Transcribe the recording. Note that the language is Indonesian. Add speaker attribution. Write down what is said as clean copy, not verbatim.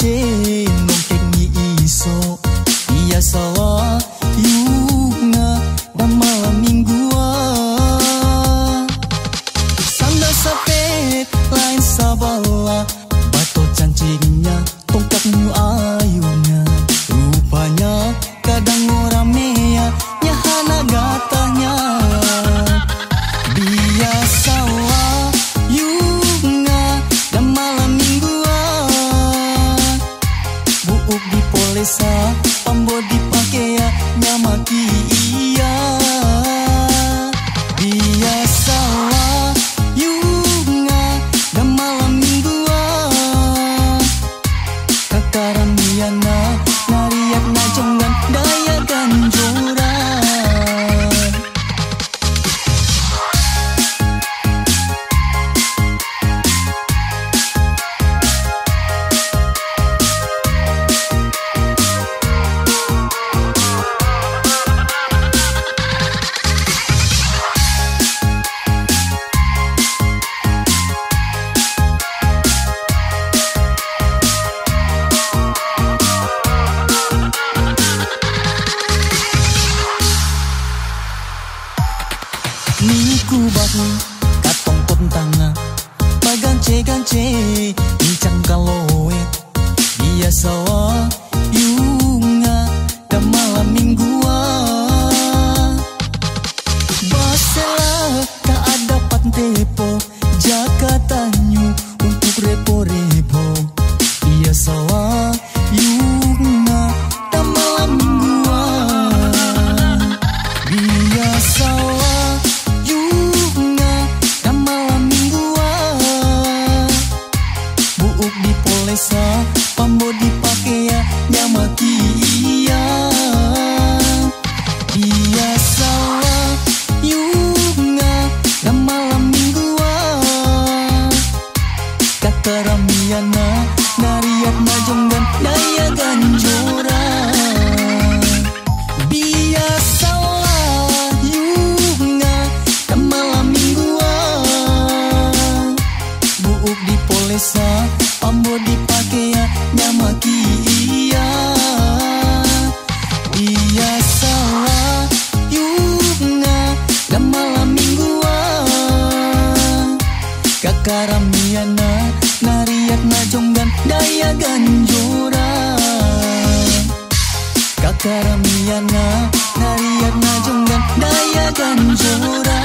Speaker 1: nongkek ni iso iya salah yunga dan malam mingguan sanda sapet lain sabala bato cancingnya tongkatmu ayunya rupanya kadang orang mea nyahana gatanya biasalah yunga dan malam mingguan buuk di polesa pambo dipake ya nyamaki iya biasalah yunga dan malam mingguan kakaran miana nariak najongan daya ganjoran Niku bahu katong kontanga pagance-gance incang kaloe biasa wa yunga dan malam mingguan basela tak ada pantepo jakatanyu untuk repo-repo biasa wa yunga dan malam mingguan biasa wa di polesa pambo dipake ya nyamaki iya biasalah yunga dan malam mingguan kakaramiana nariak najonggan daya ganjoran biasalah yunga dan malam mingguan buuk di polesa pambo dipake ya nyamaki iya biasalah yunga dan malam mingguan kakaramiana nariak najonggan daya ganjoran kakaramiana nariak najonggan daya ganjoran